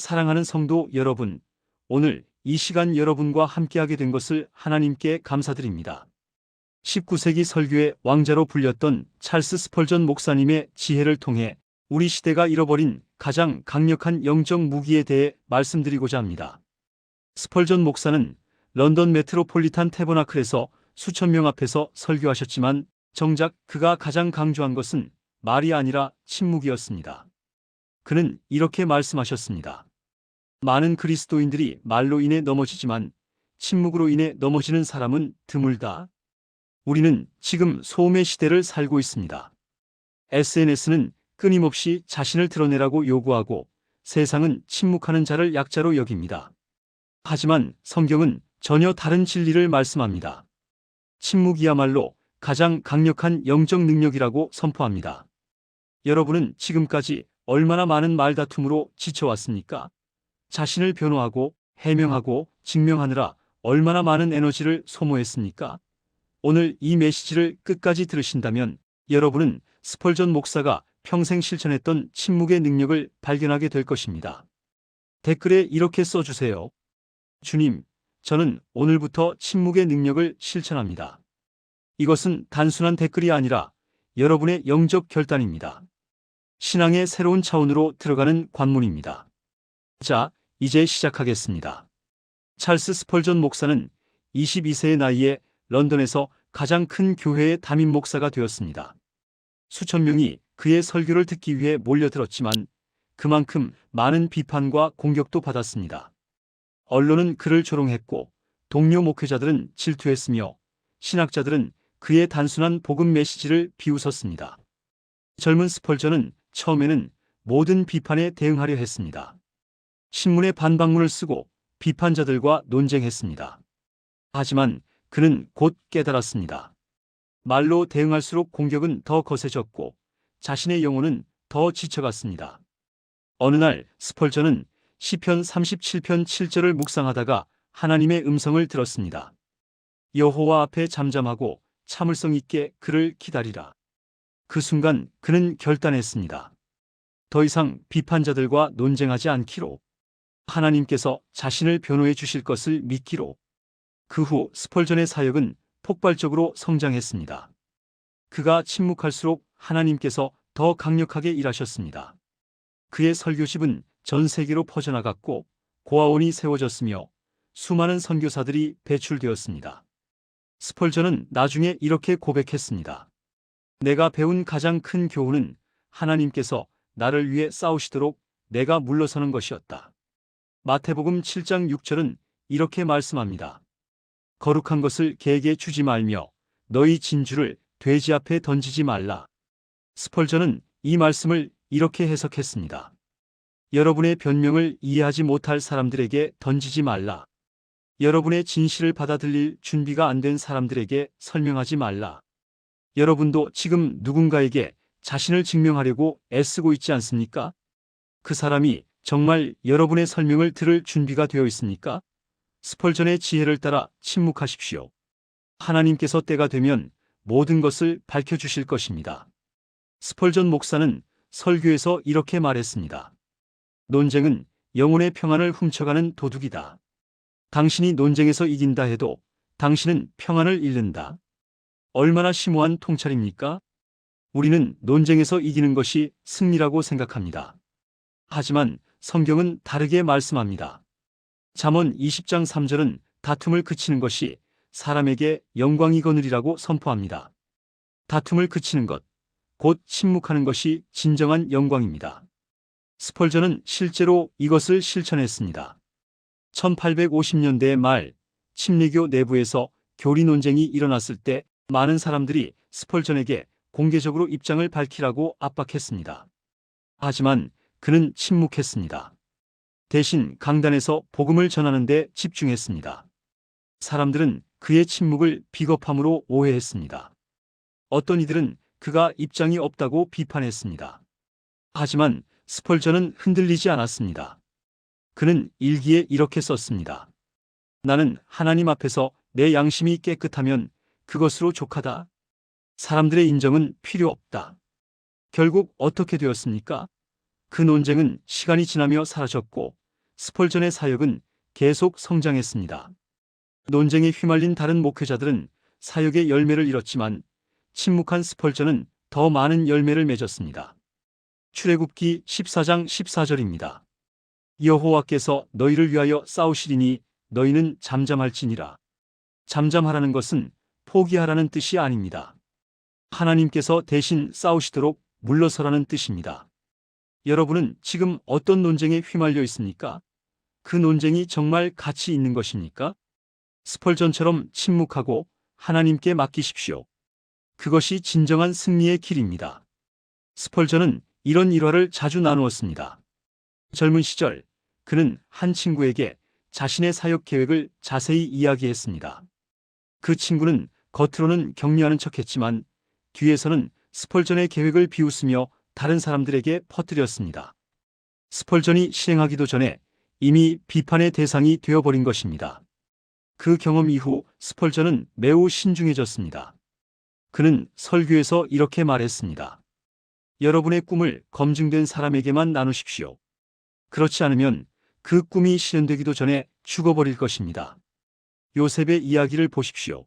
사랑하는 성도 여러분, 오늘 이 시간 여러분과 함께하게 된 것을 하나님께 감사드립니다. 19세기 설교의 왕자로 불렸던 찰스 스펄전 목사님의 지혜를 통해 우리 시대가 잃어버린 가장 강력한 영적 무기에 대해 말씀드리고자 합니다. 스펄전 목사는 런던 메트로폴리탄 태버나클에서 수천 명 앞에서 설교하셨지만 정작 그가 가장 강조한 것은 말이 아니라 침묵이었습니다. 그는 이렇게 말씀하셨습니다. 많은 그리스도인들이 말로 인해 넘어지지만 침묵으로 인해 넘어지는 사람은 드물다. 우리는 지금 소음의 시대를 살고 있습니다. SNS는 끊임없이 자신을 드러내라고 요구하고 세상은 침묵하는 자를 약자로 여깁니다. 하지만 성경은 전혀 다른 진리를 말씀합니다. 침묵이야말로 가장 강력한 영적 능력이라고 선포합니다. 여러분은 지금까지 얼마나 많은 말다툼으로 지쳐왔습니까? 자신을 변호하고 해명하고 증명하느라 얼마나 많은 에너지를 소모했습니까? 오늘 이 메시지를 끝까지 들으신다면 여러분은 스펄전 목사가 평생 실천했던 침묵의 능력을 발견하게 될 것입니다. 댓글에 이렇게 써주세요. 주님, 저는 오늘부터 침묵의 능력을 실천합니다. 이것은 단순한 댓글이 아니라 여러분의 영적 결단입니다. 신앙의 새로운 차원으로 들어가는 관문입니다. 자, 이제 시작하겠습니다. 찰스 스펄전 목사는 22세의 나이에 런던에서 가장 큰 교회의 담임 목사가 되었습니다. 수천 명이 그의 설교를 듣기 위해 몰려들었지만 그만큼 많은 비판과 공격도 받았습니다. 언론은 그를 조롱했고 동료 목회자들은 질투했으며 신학자들은 그의 단순한 복음 메시지를 비웃었습니다. 젊은 스펄전은 처음에는 모든 비판에 대응하려 했습니다. 신문에 반박문을 쓰고 비판자들과 논쟁했습니다. 하지만 그는 곧 깨달았습니다. 말로 대응할수록 공격은 더 거세졌고 자신의 영혼은 더 지쳐갔습니다. 어느 날 스펄전은 시편 37편 7절을 묵상하다가 하나님의 음성을 들었습니다. 여호와 앞에 잠잠하고 참을성 있게 그를 기다리라. 그 순간 그는 결단했습니다. 더 이상 비판자들과 논쟁하지 않기로, 하나님께서 자신을 변호해 주실 것을 믿기로. 그 후 스펄전의 사역은 폭발적으로 성장했습니다. 그가 침묵할수록 하나님께서 더 강력하게 일하셨습니다. 그의 설교집은 전 세계로 퍼져나갔고 고아원이 세워졌으며 수많은 선교사들이 배출되었습니다. 스펄전은 나중에 이렇게 고백했습니다. 내가 배운 가장 큰 교훈은 하나님께서 나를 위해 싸우시도록 내가 물러서는 것이었다. 마태복음 7장 6절은 이렇게 말씀합니다. 거룩한 것을 개에게 주지 말며 너희 진주를 돼지 앞에 던지지 말라. 스펄전은 이 말씀을 이렇게 해석했습니다. 여러분의 변명을 이해하지 못할 사람들에게 던지지 말라. 여러분의 진실을 받아들일 준비가 안 된 사람들에게 설명하지 말라. 여러분도 지금 누군가에게 자신을 증명하려고 애쓰고 있지 않습니까? 그 사람이 정말 여러분의 설명을 들을 준비가 되어 있습니까? 스펄전의 지혜를 따라 침묵하십시오. 하나님께서 때가 되면 모든 것을 밝혀주실 것입니다. 스펄전 목사는 설교에서 이렇게 말했습니다. 논쟁은 영혼의 평안을 훔쳐가는 도둑이다. 당신이 논쟁에서 이긴다 해도 당신은 평안을 잃는다. 얼마나 심오한 통찰입니까? 우리는 논쟁에서 이기는 것이 승리라고 생각합니다. 하지만 성경은 다르게 말씀합니다. 잠언 20장 3절은 다툼을 그치는 것이 사람에게 영광이거느리라고 선포합니다. 다툼을 그치는 것, 곧 침묵하는 것이 진정한 영광입니다. 스펄전은 실제로 이것을 실천했습니다. 1850년대 말 침례교 내부에서 교리 논쟁이 일어났을 때 많은 사람들이 스펄전에게 공개적으로 입장을 밝히라고 압박했습니다. 하지만 그는 침묵했습니다. 대신 강단에서 복음을 전하는 데 집중했습니다. 사람들은 그의 침묵을 비겁함으로 오해했습니다. 어떤 이들은 그가 입장이 없다고 비판했습니다. 하지만 스펄전은 흔들리지 않았습니다. 그는 일기에 이렇게 썼습니다. 나는 하나님 앞에서 내 양심이 깨끗하면 그것으로 족하다. 사람들의 인정은 필요 없다. 결국 어떻게 되었습니까? 그 논쟁은 시간이 지나며 사라졌고 스펄전의 사역은 계속 성장했습니다. 논쟁에 휘말린 다른 목회자들은 사역의 열매를 잃었지만 침묵한 스펄전은 더 많은 열매를 맺었습니다. 출애굽기 14장 14절입니다. 여호와께서 너희를 위하여 싸우시리니 너희는 잠잠할지니라. 잠잠하라는 것은 포기하라는 뜻이 아닙니다. 하나님께서 대신 싸우시도록 물러서라는 뜻입니다. 여러분은 지금 어떤 논쟁에 휘말려 있습니까? 그 논쟁이 정말 가치 있는 것입니까? 스펄전처럼 침묵하고 하나님께 맡기십시오. 그것이 진정한 승리의 길입니다. 스펄전은 이런 일화를 자주 나누었습니다. 젊은 시절 그는 한 친구에게 자신의 사역 계획을 자세히 이야기했습니다. 그 친구는 겉으로는 격려하는 척했지만 뒤에서는 스펄전의 계획을 비웃으며 다른 사람들에게 퍼뜨렸습니다. 스펄전이 실행하기도 전에 이미 비판의 대상이 되어버린 것입니다. 그 경험 이후 스펄전은 매우 신중해졌습니다. 그는 설교에서 이렇게 말했습니다. 여러분의 꿈을 검증된 사람에게만 나누십시오. 그렇지 않으면 그 꿈이 실현되기도 전에 죽어버릴 것입니다. 요셉의 이야기를 보십시오.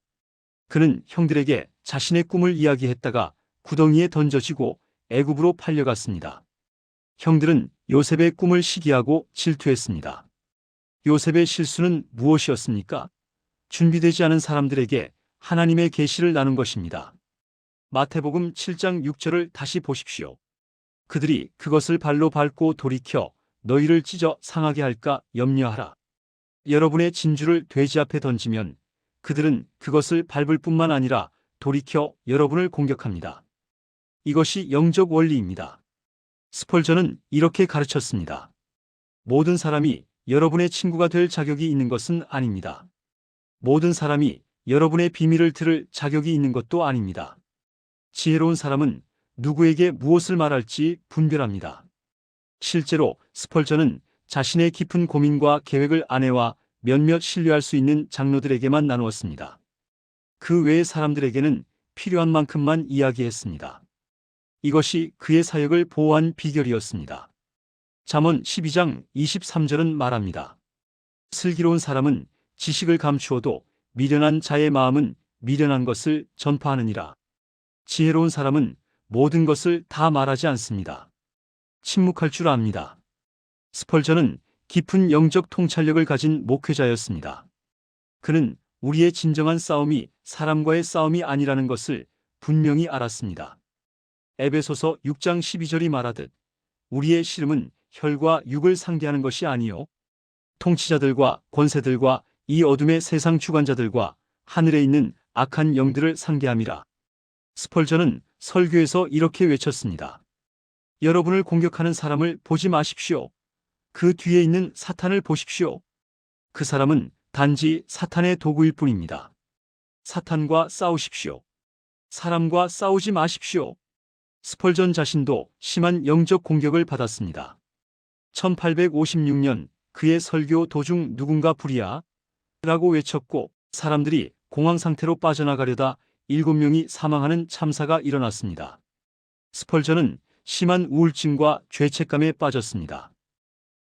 그는 형들에게 자신의 꿈을 이야기했다가 구덩이에 던져지고 애굽으로 팔려갔습니다. 형들은 요셉의 꿈을 시기하고 질투했습니다. 요셉의 실수는 무엇이었습니까? 준비되지 않은 사람들에게 하나님의 계시를 나눈 것입니다. 마태복음 7장 6절을 다시 보십시오. 그들이 그것을 발로 밟고 돌이켜 너희를 찢어 상하게 할까 염려하라. 여러분의 진주를 돼지 앞에 던지면 그들은 그것을 밟을 뿐만 아니라 돌이켜 여러분을 공격합니다. 이것이 영적 원리입니다. 스펄전은 이렇게 가르쳤습니다. 모든 사람이 여러분의 친구가 될 자격이 있는 것은 아닙니다. 모든 사람이 여러분의 비밀을 들을 자격이 있는 것도 아닙니다. 지혜로운 사람은 누구에게 무엇을 말할지 분별합니다. 실제로 스펄전은 자신의 깊은 고민과 계획을 아내와 몇몇 신뢰할 수 있는 장로들에게만 나누었습니다. 그 외의 사람들에게는 필요한 만큼만 이야기했습니다. 이것이 그의 사역을 보호한 비결이었습니다. 잠언 12장 23절은 말합니다. 슬기로운 사람은 지식을 감추어도 미련한 자의 마음은 미련한 것을 전파하느니라. 지혜로운 사람은 모든 것을 다 말하지 않습니다. 침묵할 줄 압니다. 스펄전은 깊은 영적 통찰력을 가진 목회자였습니다. 그는 우리의 진정한 싸움이 사람과의 싸움이 아니라는 것을 분명히 알았습니다. 에베소서 6장 12절이 말하듯 우리의 씨름은 혈과 육을 상대하는 것이 아니요 통치자들과 권세들과 이 어둠의 세상 주관자들과 하늘에 있는 악한 영들을 상대함이라. 스펄전은 설교에서 이렇게 외쳤습니다. 여러분을 공격하는 사람을 보지 마십시오. 그 뒤에 있는 사탄을 보십시오. 그 사람은 단지 사탄의 도구일 뿐입니다. 사탄과 싸우십시오. 사람과 싸우지 마십시오. 스펄전 자신도 심한 영적 공격을 받았습니다. 1856년 그의 설교 도중 누군가 불이야 라고 외쳤고 사람들이 공황 상태로 빠져나가려다 7명이 사망하는 참사가 일어났습니다. 스펄전은 심한 우울증과 죄책감에 빠졌습니다.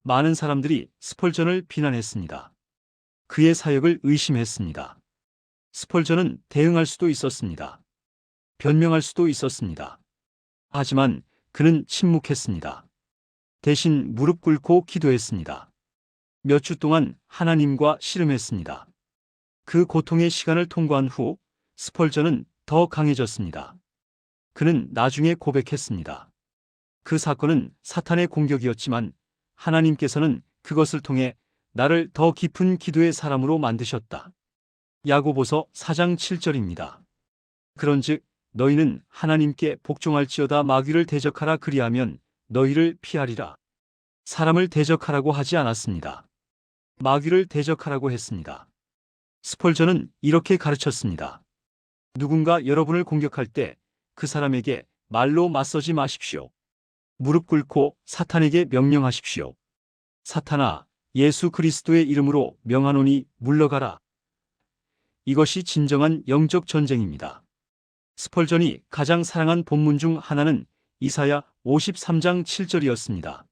많은 사람들이 스펄전을 비난했습니다. 그의 사역을 의심했습니다. 스펄전은 대응할 수도 있었습니다. 변명할 수도 있었습니다. 하지만 그는 침묵했습니다. 대신 무릎 꿇고 기도했습니다. 몇 주 동안 하나님과 씨름했습니다. 그 고통의 시간을 통과한 후 스펄전은 더 강해졌습니다. 그는 나중에 고백했습니다. 그 사건은 사탄의 공격이었지만 하나님께서는 그것을 통해 나를 더 깊은 기도의 사람으로 만드셨다. 야고보서 4장 7절입니다. 그런즉 너희는 하나님께 복종할지어다 마귀를 대적하라 그리하면 너희를 피하리라. 사람을 대적하라고 하지 않았습니다. 마귀를 대적하라고 했습니다. 스펄전은 이렇게 가르쳤습니다. 누군가 여러분을 공격할 때 그 사람에게 말로 맞서지 마십시오. 무릎 꿇고 사탄에게 명령하십시오. 사탄아, 예수 그리스도의 이름으로 명하노니 물러가라. 이것이 진정한 영적 전쟁입니다. 스펄전이 가장 사랑한 본문 중 하나는 이사야 53장 7절이었습니다.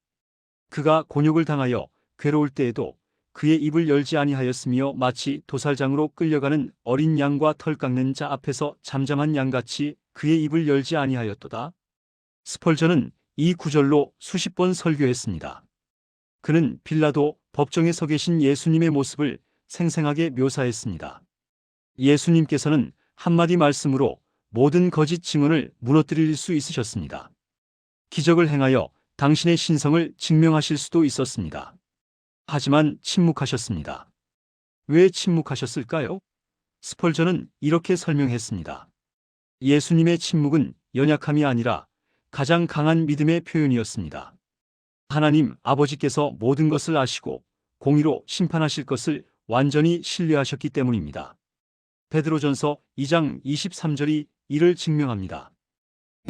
그가 곤욕을 당하여 괴로울 때에도 그의 입을 열지 아니하였으며 마치 도살장으로 끌려가는 어린 양과 털 깎는 자 앞에서 잠잠한 양같이 그의 입을 열지 아니하였도다. 스펄전은 이 구절로 수십 번 설교했습니다. 그는 빌라도 법정에 서 계신 예수님의 모습을 생생하게 묘사했습니다. 예수님께서는 한마디 말씀으로 모든 거짓 증언을 무너뜨릴 수 있으셨습니다. 기적을 행하여 당신의 신성을 증명하실 수도 있었습니다. 하지만 침묵하셨습니다. 왜 침묵하셨을까요? 스펄전은 이렇게 설명했습니다. 예수님의 침묵은 연약함이 아니라 가장 강한 믿음의 표현이었습니다. 하나님 아버지께서 모든 것을 아시고 공의로 심판하실 것을 완전히 신뢰하셨기 때문입니다. 베드로전서 2장 23절이 이를 증명합니다.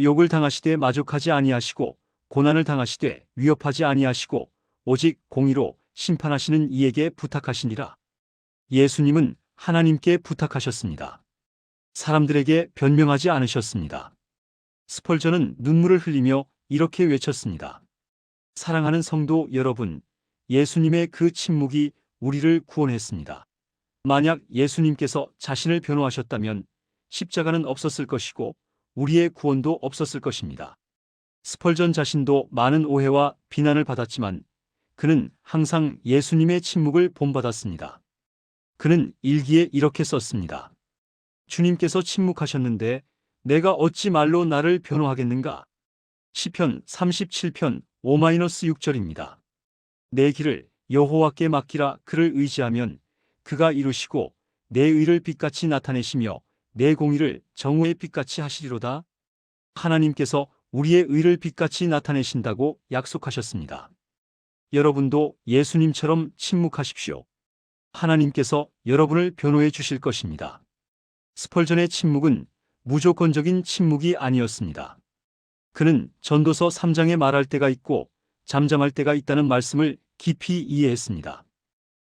욕을 당하시되 마족하지 아니하시고 고난을 당하시되 위협하지 아니하시고 오직 공의로 심판하시는 이에게 부탁하시니라. 예수님은 하나님께 부탁하셨습니다. 사람들에게 변명하지 않으셨습니다. 스펄전은 눈물을 흘리며 이렇게 외쳤습니다. 사랑하는 성도 여러분, 예수님의 그 침묵이 우리를 구원했습니다. 만약 예수님께서 자신을 변호하셨다면 십자가는 없었을 것이고 우리의 구원도 없었을 것입니다. 스펄전 자신도 많은 오해와 비난을 받았지만 그는 항상 예수님의 침묵을 본받았습니다. 그는 일기에 이렇게 썼습니다. 주님께서 침묵하셨는데 내가 어찌 말로 나를 변호하겠는가? 시편 37편 5-6절입니다. 내 길을 여호와께 맡기라. 그를 의지하면 그가 이루시고 내 의를 빛같이 나타내시며 내 공의를 정오의 빛같이 하시리로다. 하나님께서 우리의 의를 빛같이 나타내신다고 약속하셨습니다. 여러분도 예수님처럼 침묵하십시오. 하나님께서 여러분을 변호해 주실 것입니다. 스펄전의 침묵은 무조건적인 침묵이 아니었습니다. 그는 전도서 3장에 말할 때가 있고 잠잠할 때가 있다는 말씀을 깊이 이해했습니다.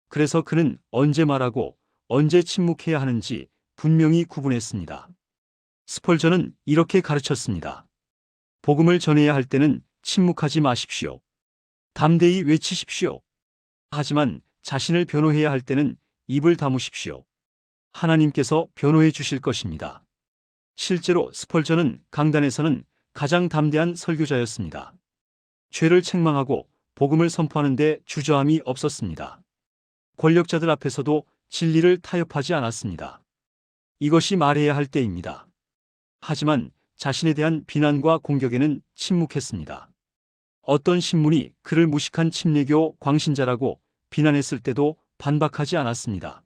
그래서 그는 언제 말하고 언제 침묵해야 하는지 분명히 구분했습니다. 스펄전은 이렇게 가르쳤습니다. 복음을 전해야 할 때는 침묵하지 마십시오. 담대히 외치십시오. 하지만 자신을 변호해야 할 때는 입을 다무십시오. 하나님께서 변호해 주실 것입니다. 실제로 스펄전은 강단에서는 가장 담대한 설교자였습니다. 죄를 책망하고 복음을 선포하는 데 주저함이 없었습니다. 권력자들 앞에서도 진리를 타협하지 않았습니다. 이것이 말해야 할 때입니다. 하지만 자신에 대한 비난과 공격에는 침묵했습니다. 어떤 신문이 그를 무식한 침례교 광신자라고 비난했을 때도 반박하지 않았습니다.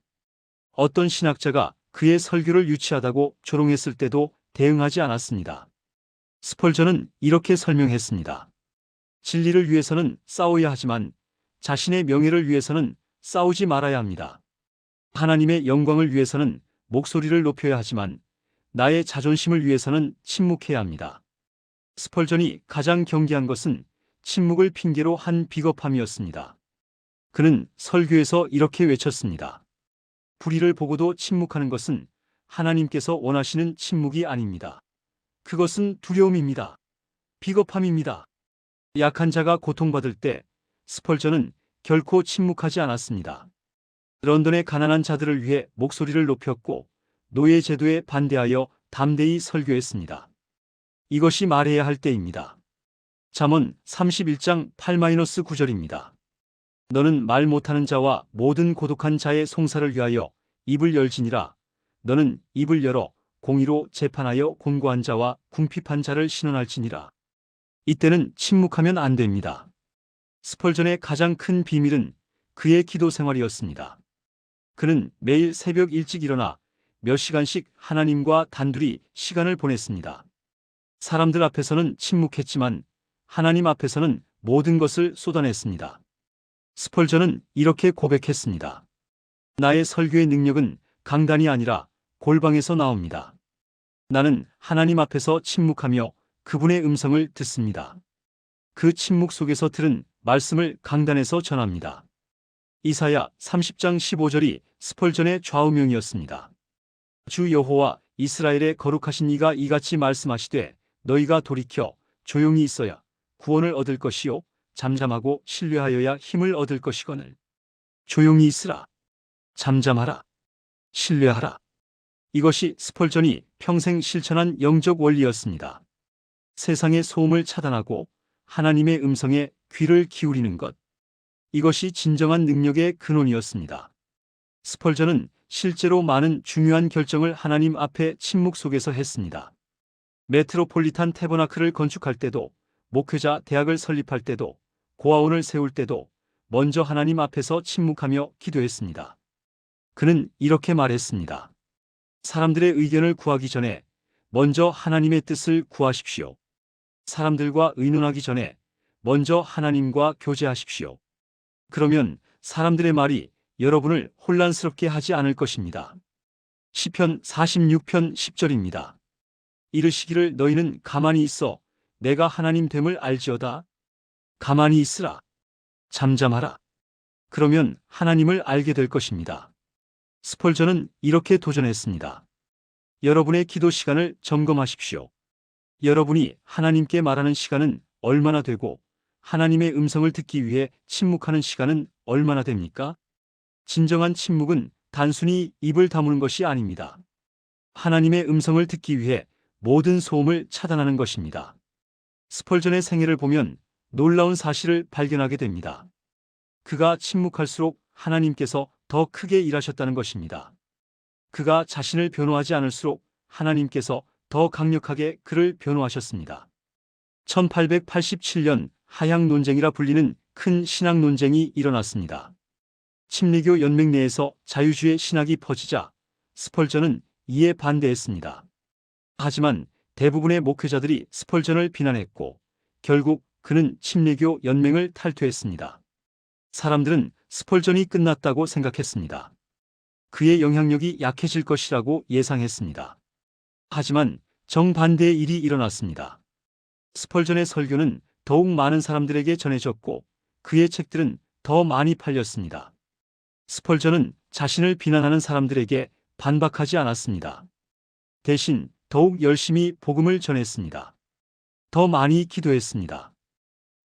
어떤 신학자가 그의 설교를 유치하다고 조롱했을 때도 대응하지 않았습니다. 스펄전은 이렇게 설명했습니다. 진리를 위해서는 싸워야 하지만 자신의 명예를 위해서는 싸우지 말아야 합니다. 하나님의 영광을 위해서는 목소리를 높여야 하지만 나의 자존심을 위해서는 침묵해야 합니다. 스펄전이 가장 경계한 것은 침묵을 핑계로 한 비겁함이었습니다. 그는 설교에서 이렇게 외쳤습니다. 불의를 보고도 침묵하는 것은 하나님께서 원하시는 침묵이 아닙니다. 그것은 두려움입니다. 비겁함입니다. 약한 자가 고통받을 때 스펄전은 결코 침묵하지 않았습니다. 런던의 가난한 자들을 위해 목소리를 높였고 노예 제도에 반대하여 담대히 설교했습니다. 이것이 말해야 할 때입니다. 잠언 31장 8-9절입니다. 너는 말 못하는 자와 모든 고독한 자의 송사를 위하여 입을 열지니라. 너는 입을 열어 공의로 재판하여 곤고한 자와 궁핍한 자를 신원할지니라. 이때는 침묵하면 안 됩니다. 스펄전의 가장 큰 비밀은 그의 기도 생활이었습니다. 그는 매일 새벽 일찍 일어나 몇 시간씩 하나님과 단둘이 시간을 보냈습니다. 사람들 앞에서는 침묵했지만 하나님 앞에서는 모든 것을 쏟아냈습니다. 스펄전은 이렇게 고백했습니다. 나의 설교의 능력은 강단이 아니라 골방에서 나옵니다. 나는 하나님 앞에서 침묵하며 그분의 음성을 듣습니다. 그 침묵 속에서 들은 말씀을 강단에서 전합니다. 이사야 30장 15절이 스펄전의 좌우명이었습니다. 주 여호와 이스라엘의 거룩하신 이가 이같이 말씀하시되 너희가 돌이켜 조용히 있어야 구원을 얻을 것이요 잠잠하고 신뢰하여야 힘을 얻을 것이거늘 조용히 있으라. 잠잠하라. 신뢰하라. 이것이 스펄전이 평생 실천한 영적 원리였습니다. 세상의 소음을 차단하고 하나님의 음성에 귀를 기울이는 것. 이것이 진정한 능력의 근원이었습니다. 스펄전은 실제로 많은 중요한 결정을 하나님 앞에 침묵 속에서 했습니다. 메트로폴리탄 태버나클을 건축할 때도, 목회자 대학을 설립할 때도, 고아원을 세울 때도 먼저 하나님 앞에서 침묵하며 기도했습니다. 그는 이렇게 말했습니다. 사람들의 의견을 구하기 전에 먼저 하나님의 뜻을 구하십시오. 사람들과 의논하기 전에 먼저 하나님과 교제하십시오. 그러면 사람들의 말이 여러분을 혼란스럽게 하지 않을 것입니다. 시편 46편 10절입니다. 이르시기를 너희는 가만히 있어 내가 하나님 됨을 알지어다. 가만히 있으라. 잠잠하라. 그러면 하나님을 알게 될 것입니다. 스펄전은 이렇게 도전했습니다. 여러분의 기도 시간을 점검하십시오. 여러분이 하나님께 말하는 시간은 얼마나 되고 하나님의 음성을 듣기 위해 침묵하는 시간은 얼마나 됩니까? 진정한 침묵은 단순히 입을 다무는 것이 아닙니다. 하나님의 음성을 듣기 위해 모든 소음을 차단하는 것입니다. 스펄전의 생애를 보면 놀라운 사실을 발견하게 됩니다. 그가 침묵할수록 하나님께서 더 크게 일하셨다는 것입니다. 그가 자신을 변호하지 않을수록 하나님께서 더 강력하게 그를 변호하셨습니다. 1887년 하향 논쟁이라 불리는 큰 신학 논쟁이 일어났습니다. 침례교 연맹 내에서 자유주의 신학이 퍼지자 스펄전은 이에 반대했습니다. 하지만 대부분의 목회자들이 스펄전을 비난했고 결국 그는 침례교 연맹을 탈퇴했습니다. 사람들은 스펄전이 끝났다고 생각했습니다. 그의 영향력이 약해질 것이라고 예상했습니다. 하지만 정반대의 일이 일어났습니다. 스펄전의 설교는 더욱 많은 사람들에게 전해졌고 그의 책들은 더 많이 팔렸습니다. 스펄전은 자신을 비난하는 사람들에게 반박하지 않았습니다. 대신 더욱 열심히 복음을 전했습니다. 더 많이 기도했습니다.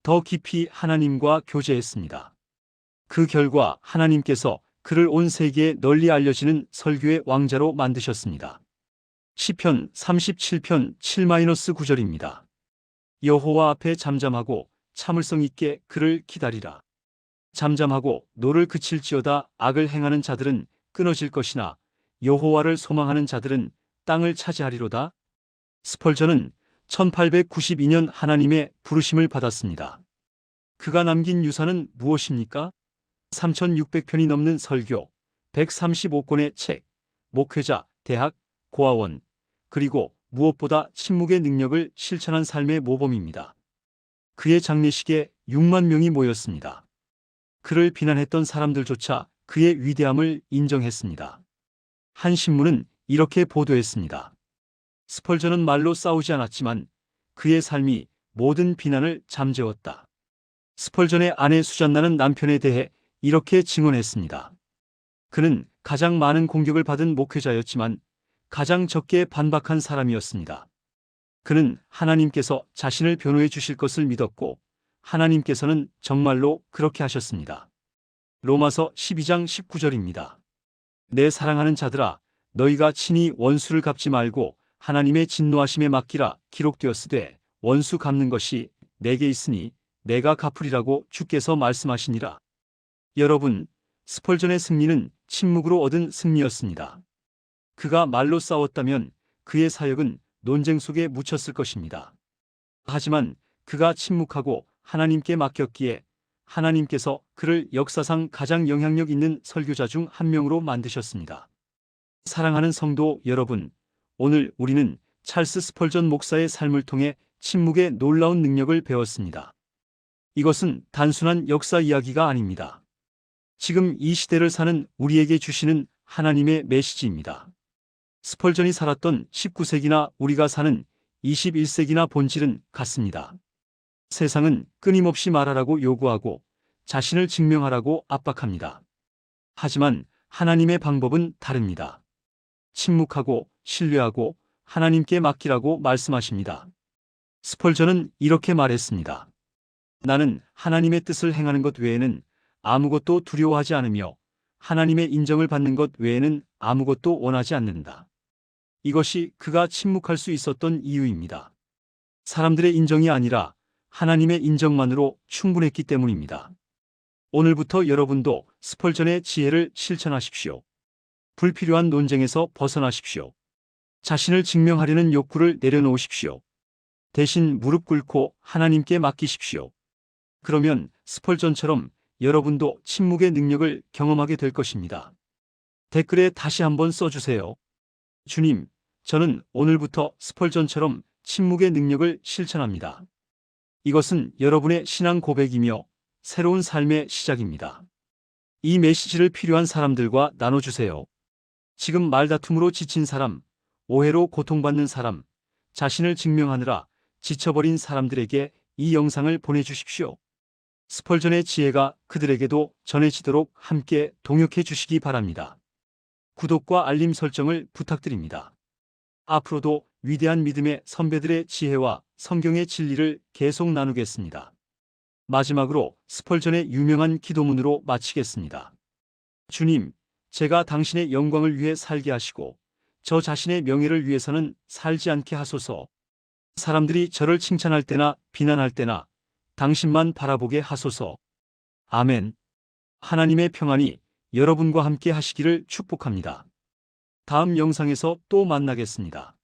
더 깊이 하나님과 교제했습니다. 그 결과 하나님께서 그를 온 세계에 널리 알려지는 설교의 왕자로 만드셨습니다. 시편 37편 7-9절입니다. 여호와 앞에 잠잠하고 참을성 있게 그를 기다리라. 잠잠하고 노를 그칠지어다. 악을 행하는 자들은 끊어질 것이나 여호와를 소망하는 자들은 땅을 차지하리로다. 스펄전은 1892년 하나님의 부르심을 받았습니다. 그가 남긴 유산은 무엇입니까? 3600편이 넘는 설교, 135권의 책, 목회자, 대학, 고아원, 그리고 무엇보다 침묵의 능력을 실천한 삶의 모범입니다. 그의 장례식에 6만 명이 모였습니다. 그를 비난했던 사람들조차 그의 위대함을 인정했습니다. 한 신문은 이렇게 보도했습니다. 스펄전은 말로 싸우지 않았지만 그의 삶이 모든 비난을 잠재웠다. 스펄전의 아내 수잔나는 남편에 대해 이렇게 증언했습니다. 그는 가장 많은 공격을 받은 목회자였지만 가장 적게 반박한 사람이었습니다. 그는 하나님께서 자신을 변호해 주실 것을 믿었고 하나님께서는 정말로 그렇게 하셨습니다. 로마서 12장 19절입니다. 내 사랑하는 자들아 너희가 친히 원수를 갚지 말고 하나님의 진노하심에 맡기라. 기록되었으되 원수 갚는 것이 내게 있으니 내가 갚으리라고 주께서 말씀하시니라. 여러분, 스펄전의 승리는 침묵으로 얻은 승리였습니다. 그가 말로 싸웠다면 그의 사역은 논쟁 속에 묻혔을 것입니다. 하지만 그가 침묵하고 하나님께 맡겼기에 하나님께서 그를 역사상 가장 영향력 있는 설교자 중 한 명으로 만드셨습니다. 사랑하는 성도 여러분, 오늘 우리는 찰스 스펄전 목사의 삶을 통해 침묵의 놀라운 능력을 배웠습니다. 이것은 단순한 역사 이야기가 아닙니다. 지금 이 시대를 사는 우리에게 주시는 하나님의 메시지입니다. 스펄전이 살았던 19세기나 우리가 사는 21세기나 본질은 같습니다. 세상은 끊임없이 말하라고 요구하고 자신을 증명하라고 압박합니다. 하지만 하나님의 방법은 다릅니다. 침묵하고 신뢰하고 하나님께 맡기라고 말씀하십니다. 스펄전은 이렇게 말했습니다. 나는 하나님의 뜻을 행하는 것 외에는 아무것도 두려워하지 않으며 하나님의 인정을 받는 것 외에는 아무것도 원하지 않는다. 이것이 그가 침묵할 수 있었던 이유입니다. 사람들의 인정이 아니라 하나님의 인정만으로 충분했기 때문입니다. 오늘부터 여러분도 스펄전의 지혜를 실천하십시오. 불필요한 논쟁에서 벗어나십시오. 자신을 증명하려는 욕구를 내려놓으십시오. 대신 무릎 꿇고 하나님께 맡기십시오. 그러면 스펄전처럼 여러분도 침묵의 능력을 경험하게 될 것입니다. 댓글에 다시 한번 써주세요. 주님, 저는 오늘부터 스펄전처럼 침묵의 능력을 실천합니다. 이것은 여러분의 신앙 고백이며 새로운 삶의 시작입니다. 이 메시지를 필요한 사람들과 나눠주세요. 지금 말다툼으로 지친 사람, 오해로 고통받는 사람, 자신을 증명하느라 지쳐버린 사람들에게 이 영상을 보내주십시오. 스펄전의 지혜가 그들에게도 전해지도록 함께 동역해 주시기 바랍니다. 구독과 알림 설정을 부탁드립니다. 앞으로도 위대한 믿음의 선배들의 지혜와 성경의 진리를 계속 나누겠습니다. 마지막으로 스펄전의 유명한 기도문으로 마치겠습니다. 주님, 제가 당신의 영광을 위해 살게 하시고 저 자신의 명예를 위해서는 살지 않게 하소서. 사람들이 저를 칭찬할 때나 비난할 때나 당신만 바라보게 하소서. 아멘. 하나님의 평안이 여러분과 함께 하시기를 축복합니다. 다음 영상에서 또 만나겠습니다.